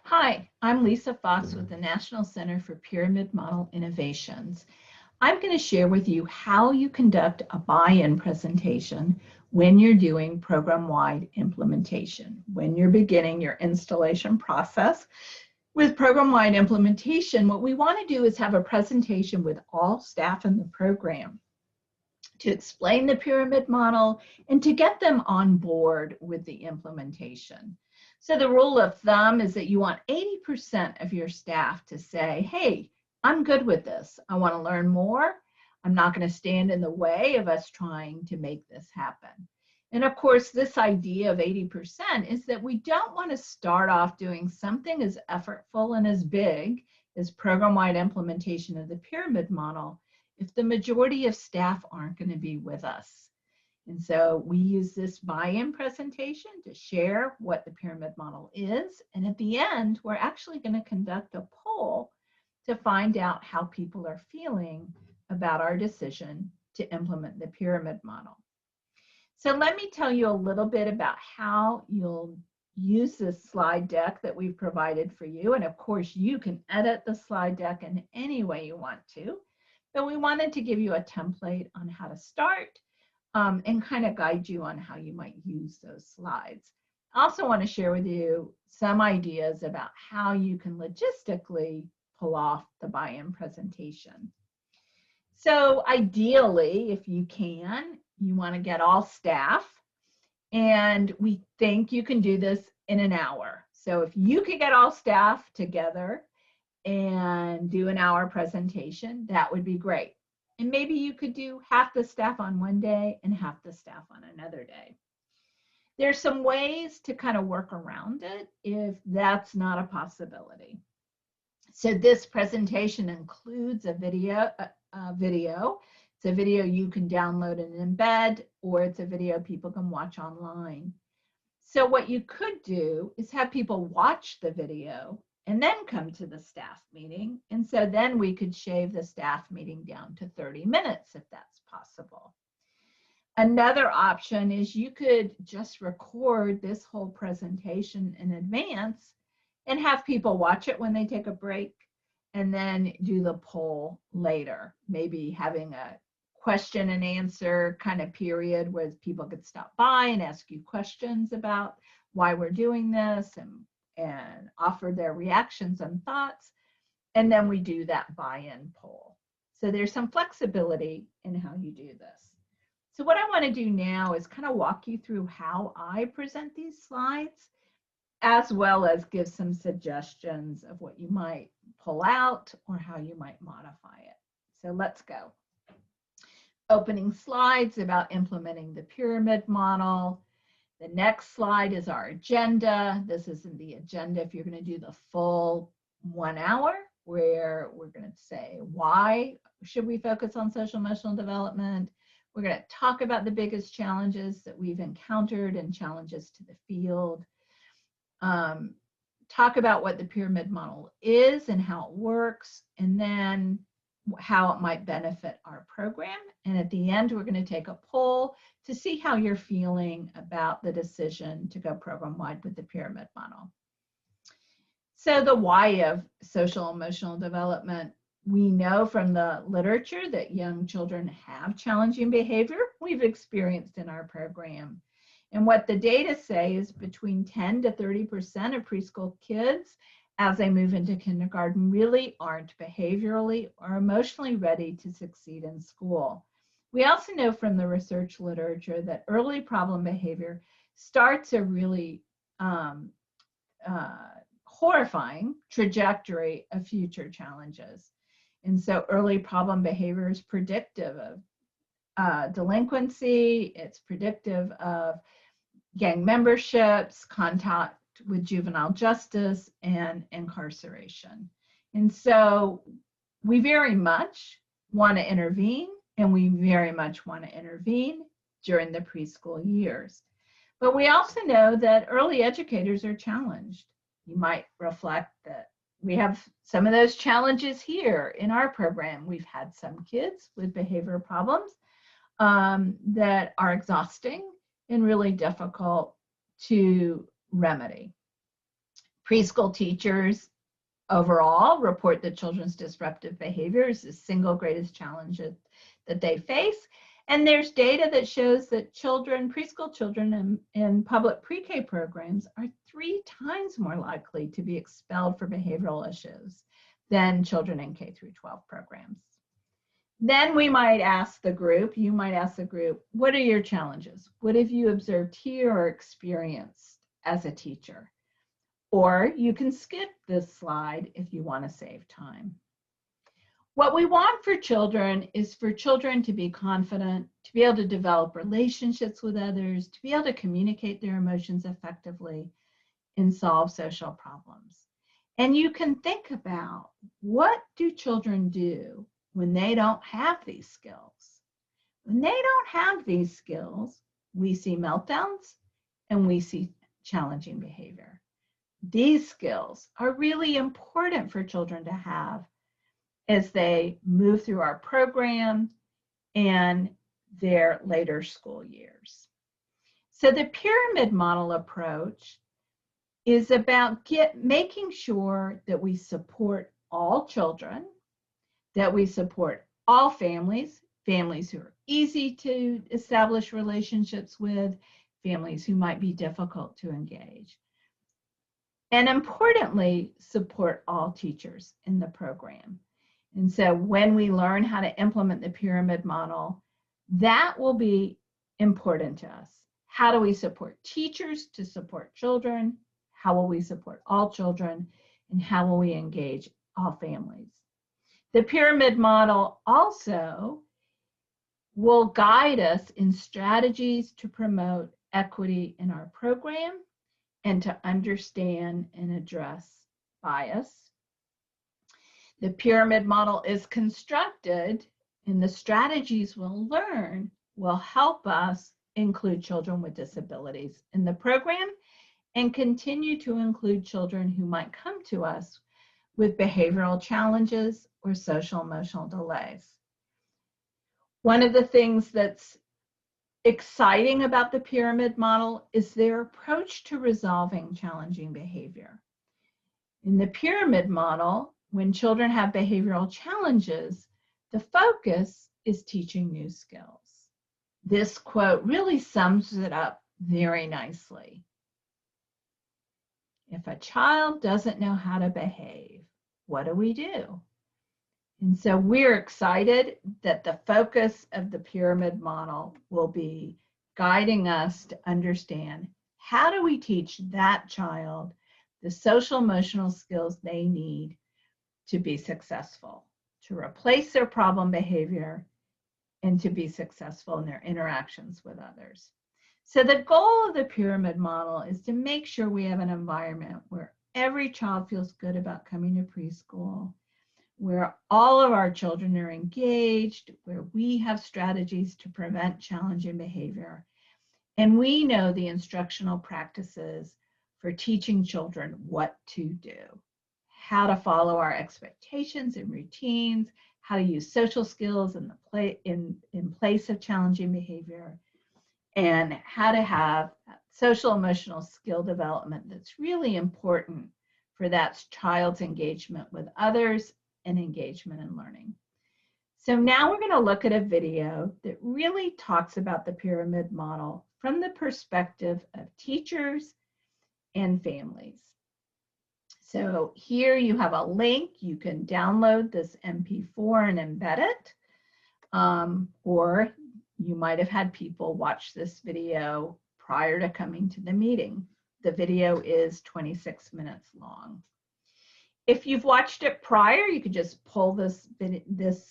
Hi, I'm Lisa Fox with the National Center for Pyramid Model Innovations. I'm going to share with you how you conduct a buy-in presentation when you're doing program-wide implementation. When you're beginning your installation process with program-wide implementation, what we want to do is have a presentation with all staff in the program to explain the pyramid model and to get them on board with the implementation. So the rule of thumb is that you want 80% of your staff to say, hey, I'm good with this. I want to learn more. I'm not going to stand in the way of us trying to make this happen. And of course, this idea of 80% is that we don't want to start off doing something as effortful and as big as program-wide implementation of the pyramid model if the majority of staff aren't going to be with us. And so we use this buy-in presentation to share what the pyramid model is. And at the end, we're actually going to conduct a poll to find out how people are feeling about our decision to implement the pyramid model. So let me tell you a little bit about how you'll use this slide deck that we've provided for you. And of course, you can edit the slide deck in any way you want to. But we wanted to give you a template on how to start and kind of guide you on how you might use those slides. I also want to share with you some ideas about how you can logistically pull off the buy-in presentation. So ideally, if you can, you want to get all staff, and we think you can do this in an hour. So if you could get all staff together and do an hour presentation, that would be great. And maybe you could do half the staff on one day and half the staff on another day. There's some ways to kind of work around it if that's not a possibility. So this presentation includes a video. It's a video you can download and embed, or it's a video people can watch online. So what you could do is have people watch the video and then come to the staff meeting. And so then we could shave the staff meeting down to 30 minutes if that's possible. Another option is you could just record this whole presentation in advance and have people watch it when they take a break and then do the poll later, maybe having a question and answer kind of period where people could stop by and ask you questions about why we're doing this and offer their reactions and thoughts. And then we do that buy-in poll. So there's some flexibility in how you do this. So what I want to do now is kind of walk you through how I present these slides, as well as give some suggestions of what you might pull out or how you might modify it. So let's go. Opening slides about implementing the pyramid model. The next slide is our agenda. This isn't the agenda if you're going to do the full 1 hour, where we're going to say, why should we focus on social emotional development? We're going to talk about the biggest challenges that we've encountered and challenges to the field. Talk about what the pyramid model is and how it works, and then how it might benefit our program. And at the end, we're going to take a poll to see how you're feeling about the decision to go program-wide with the pyramid model. So the why of social emotional development, we know from the literature that young children have challenging behavior we've experienced in our program. And what the data say is between 10 to 30% of preschool kids as they move into kindergarten really aren't behaviorally or emotionally ready to succeed in school. We also know from the research literature that early problem behavior starts a really horrifying trajectory of future challenges. And so early problem behavior is predictive of delinquency, it's predictive of gang memberships, contact with juvenile justice, and incarceration. And so we very much want to intervene, and we very much want to intervene during the preschool years. But we also know that early educators are challenged. You might reflect that we have some of those challenges here in our program. We've had some kids with behavior problems that are exhausting and really difficult to remedy. Preschool teachers overall report that children's disruptive behavior is the single greatest challenge that they face. And there's data that shows that preschool children in public pre-K programs are 3 times more likely to be expelled for behavioral issues than children in K through 12 programs. Then you might ask the group, what are your challenges? What have you observed here or experienced as a teacher? Or you can skip this slide if you want to save time. What we want for children is for children to be confident, to be able to develop relationships with others, to be able to communicate their emotions effectively and solve social problems. And you can think about, what do children do when they don't have these skills? When they don't have these skills, we see meltdowns and we see challenging behavior. These skills are really important for children to have as they move through our program and their later school years. So the pyramid model approach is about making sure that we support all children, that we support all families, families who are easy to establish relationships with, families who might be difficult to engage. And importantly, support all teachers in the program. And so when we learn how to implement the pyramid model, that will be important to us. How do we support teachers to support children? How will we support all children? And how will we engage all families? The pyramid model also will guide us in strategies to promote equity in our program and to understand and address bias. The pyramid model is constructed, and the strategies we'll learn will help us include children with disabilities in the program and continue to include children who might come to us with behavioral challenges or social emotional delays. One of the things that's exciting about the pyramid model is their approach to resolving challenging behavior. In the pyramid model, when children have behavioral challenges, the focus is teaching new skills. This quote really sums it up very nicely. If a child doesn't know how to behave, what do we do? And so we're excited that the focus of the pyramid model will be guiding us to understand, how do we teach that child the social emotional skills they need to be successful, to replace their problem behavior, and to be successful in their interactions with others. So the goal of the pyramid model is to make sure we have an environment where every child feels good about coming to preschool, where all of our children are engaged, where we have strategies to prevent challenging behavior, and we know the instructional practices for teaching children what to do, how to follow our expectations and routines, how to use social skills in place of challenging behavior, and how to have social emotional skill development that's really important for that child's engagement with others and engagement in learning. So now we're going to look at a video that really talks about the pyramid model from the perspective of teachers and families. So here you have a link. You can download this MP4 and embed it, or you might have had people watch this video prior to coming to the meeting. The video is 26 minutes long. If you've watched it prior, you could just pull this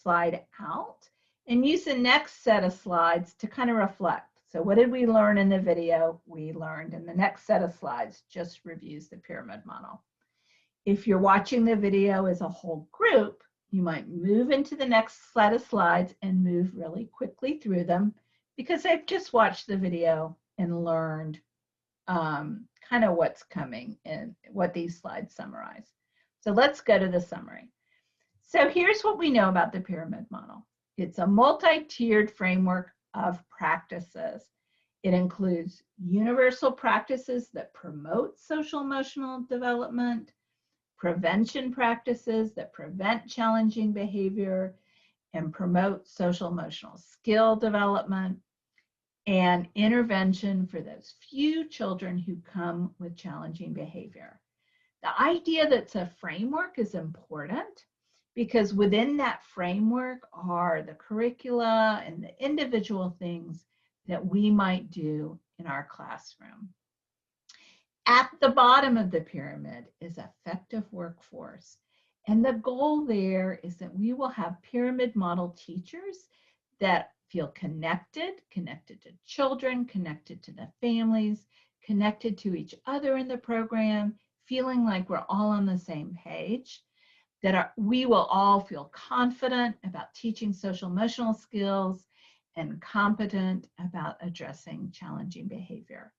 slide out and use the next set of slides to kind of reflect. So what did we learn in the video? We learned, and the next set of slides just reviews the pyramid model. If you're watching the video as a whole group, you might move into the next set of slides and move really quickly through them because they've just watched the video and learned kind of what's coming and what these slides summarize. So let's go to the summary. So here's what we know about the pyramid model. It's a multi-tiered framework of practices. It includes universal practices that promote social emotional development, prevention practices that prevent challenging behavior and promote social emotional skill development, and intervention for those few children who come with challenging behavior. The idea that it's a framework is important because within that framework are the curricula and the individual things that we might do in our classroom. At the bottom of the pyramid is effective workforce. And the goal there is that we will have pyramid model teachers that feel connected to children, connected to the families, connected to each other in the program, feeling like we're all on the same page, that we will all feel confident about teaching social emotional skills and competent about addressing challenging behavior.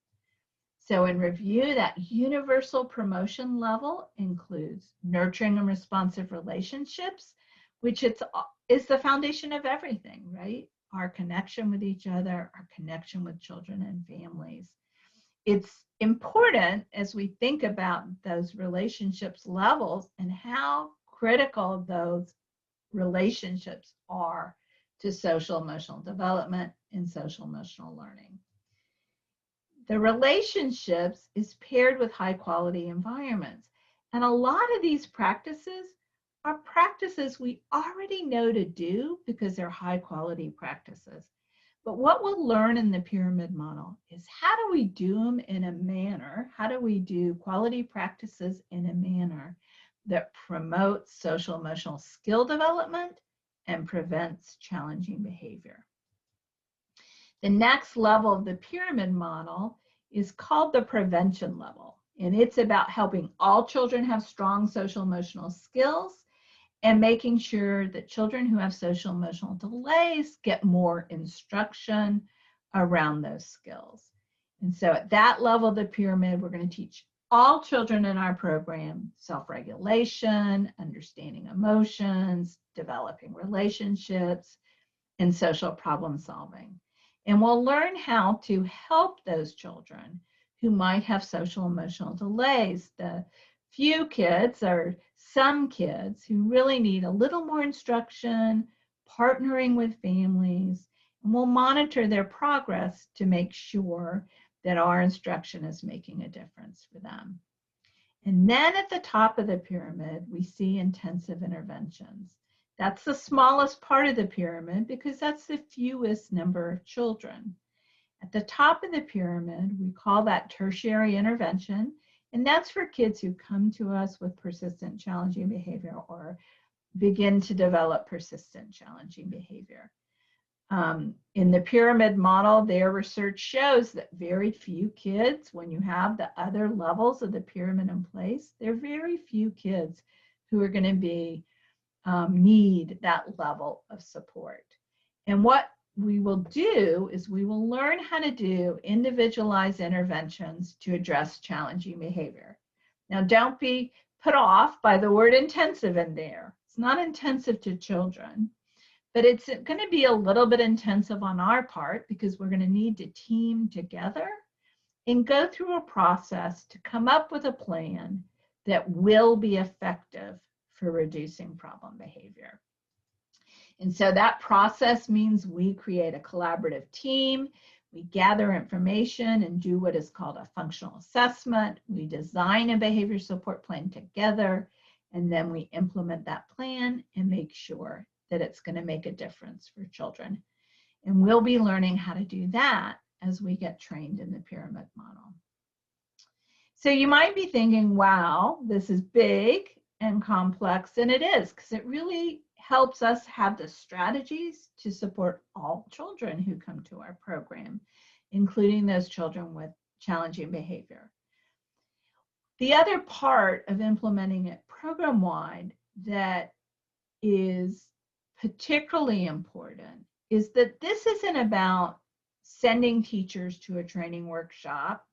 So in review, that universal promotion level includes nurturing and responsive relationships, which is the foundation of everything, right? Our connection with each other, our connection with children and families. It's important as we think about those relationships levels and how critical those relationships are to social emotional development and social emotional learning. The relationships is paired with high quality environments. And a lot of these practices are practices we already know to do because they're high quality practices. But what we'll learn in the pyramid model is how do we do them in a manner, how do we do quality practices in a manner that promotes social emotional skill development and prevents challenging behavior. The next level of the pyramid model is called the prevention level, and it's about helping all children have strong social emotional skills and making sure that children who have social emotional delays get more instruction around those skills. And so at that level of the pyramid, we're going to teach all children in our program self-regulation, understanding emotions, developing relationships, and social problem solving. And we'll learn how to help those children who might have social emotional delays. The few kids or some kids who really need a little more instruction, partnering with families, and we'll monitor their progress to make sure that our instruction is making a difference for them. And then at the top of the pyramid, we see intensive interventions. That's the smallest part of the pyramid because that's the fewest number of children. At the top of the pyramid, we call that tertiary intervention, and that's for kids who come to us with persistent challenging behavior or begin to develop persistent challenging behavior. In the pyramid model, their research shows that very few kids, when you have the other levels of the pyramid in place, there are very few kids who are going to be need that level of support. And what we will do is we will learn how to do individualized interventions to address challenging behavior. Now, don't be put off by the word intensive in there. It's not intensive to children, but it's going to be a little bit intensive on our part because we're going to need to team together and go through a process to come up with a plan that will be effective for reducing problem behavior. And so that process means we create a collaborative team, we gather information and do what is called a functional assessment, we design a behavior support plan together, and then we implement that plan and make sure that it's going to make a difference for children. And we'll be learning how to do that as we get trained in the pyramid model. So you might be thinking, wow, this is big and complex, and it is, because it really helps us have the strategies to support all children who come to our program, including those children with challenging behavior. The other part of implementing it program-wide that is particularly important is that this isn't about sending teachers to a training workshop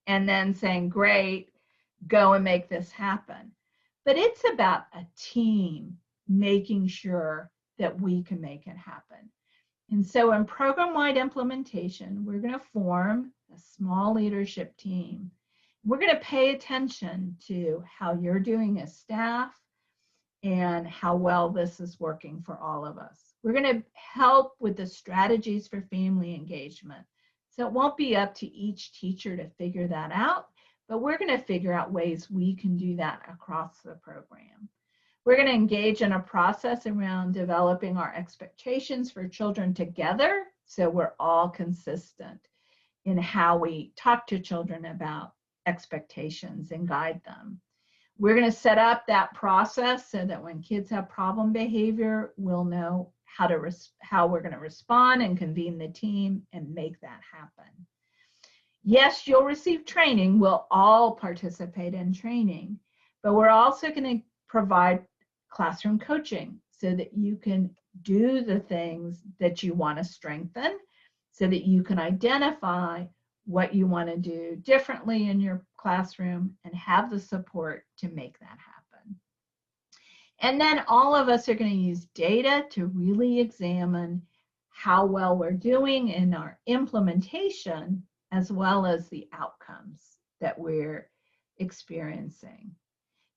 and then saying, great, go and make this happen. But it's about a team making sure that we can make it happen. And so in program-wide implementation, we're going to form a small leadership team. We're going to pay attention to how you're doing as staff and how well this is working for all of us. We're going to help with the strategies for family engagement. So it won't be up to each teacher to figure that out, but we're going to figure out ways we can do that across the program. We're going to engage in a process around developing our expectations for children together, so we're all consistent in how we talk to children about expectations and guide them. We're going to set up that process so that when kids have problem behavior, we'll know how we're going to respond and convene the team and make that happen. Yes, you'll receive training. We'll all participate in training, but we're also going to provide classroom coaching so that you can do the things that you want to strengthen, so that you can identify what you want to do differently in your classroom and have the support to make that happen. And then all of us are going to use data to really examine how well we're doing in our implementation, as well as the outcomes that we're experiencing.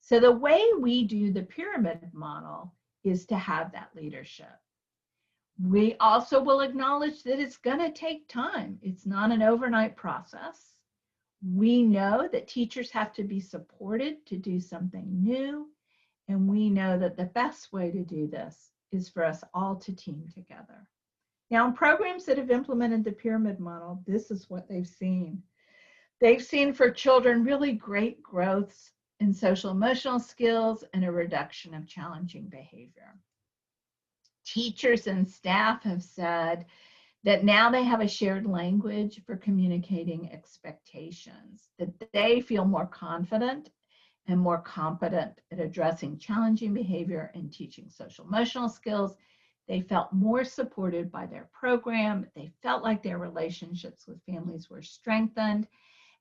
So the way we do the pyramid model is to have that leadership. We also will acknowledge that it's going to take time. It's not an overnight process. We know that teachers have to be supported to do something new, and we know that the best way to do this is for us all to team together. Now, in programs that have implemented the pyramid model, this is what they've seen. They've seen for children really great growths in social emotional skills and a reduction of challenging behavior. Teachers and staff have said that now they have a shared language for communicating expectations, that they feel more confident and more competent at addressing challenging behavior and teaching social emotional skills. They felt more supported by their program. They felt like their relationships with families were strengthened.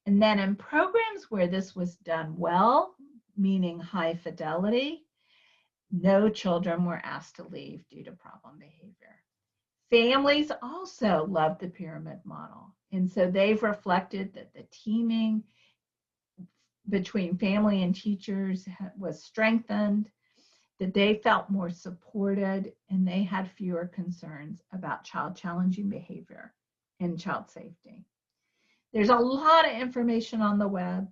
And then in programs where this was done well, meaning high fidelity, no children were asked to leave due to problem behavior. Families also love the pyramid model. And so they've reflected that the teaming between family and teachers was strengthened, that they felt more supported, and they had fewer concerns about child challenging behavior and child safety. There's a lot of information on the web.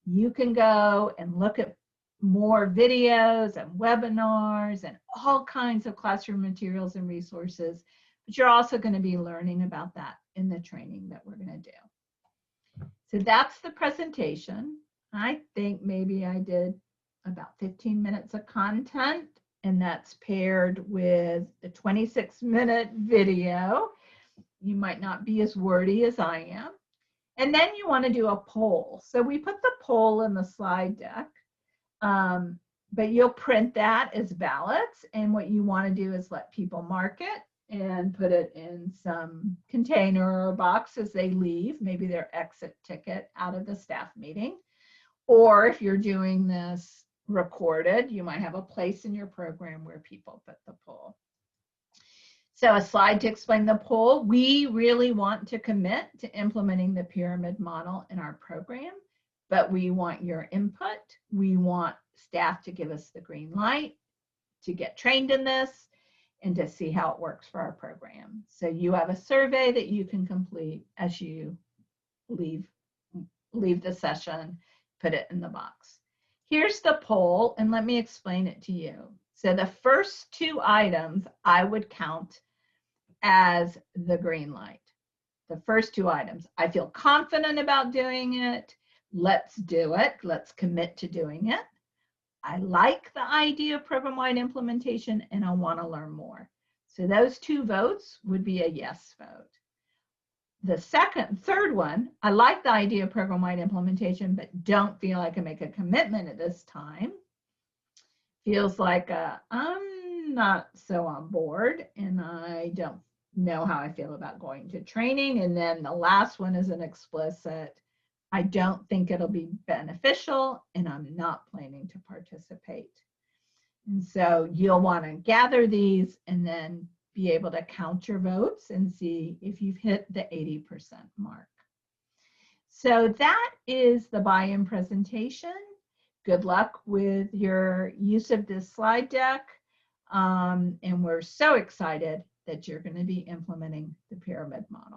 You can go and look at more videos and webinars and all kinds of classroom materials and resources, but you're also going to be learning about that in the training that we're going to do. So that's the presentation. I think maybe I did about 15 minutes of content, and that's paired with the 26-minute video. You might not be as wordy as I am. And then you want to do a poll. So we put the poll in the slide deck, but you'll print that as ballots. And what you want to do is let people mark it and put it in some container or box as they leave, maybe their exit ticket out of the staff meeting. Or if you're doing this recorded, you might have a place in your program where people put the poll. So a slide to explain the poll. We really want to commit to implementing the pyramid model in our program, but we want your input. We want staff to give us the green light to get trained in this and to see how it works for our program. So you have a survey that you can complete as you leave the session, put it in the box. Here's the poll, and let me explain it to you. So the first two items I would count as the green light. The first two items, I feel confident about doing it. Let's do it. Let's commit to doing it. I like the idea of program-wide implementation, and I want to learn more. So those two votes would be a yes vote. The third one, I like the idea of program-wide implementation, but don't feel I can make a commitment at this time. Feels like I'm not so on board, and I don't know how I feel about going to training. And then the last one is an explicit, I don't think it'll be beneficial, and I'm not planning to participate. And so you'll want to gather these and then be able to count your votes and see if you've hit the 80% mark. So that is the buy-in presentation. Good luck with your use of this slide deck. And we're so excited that you're going to be implementing the pyramid model.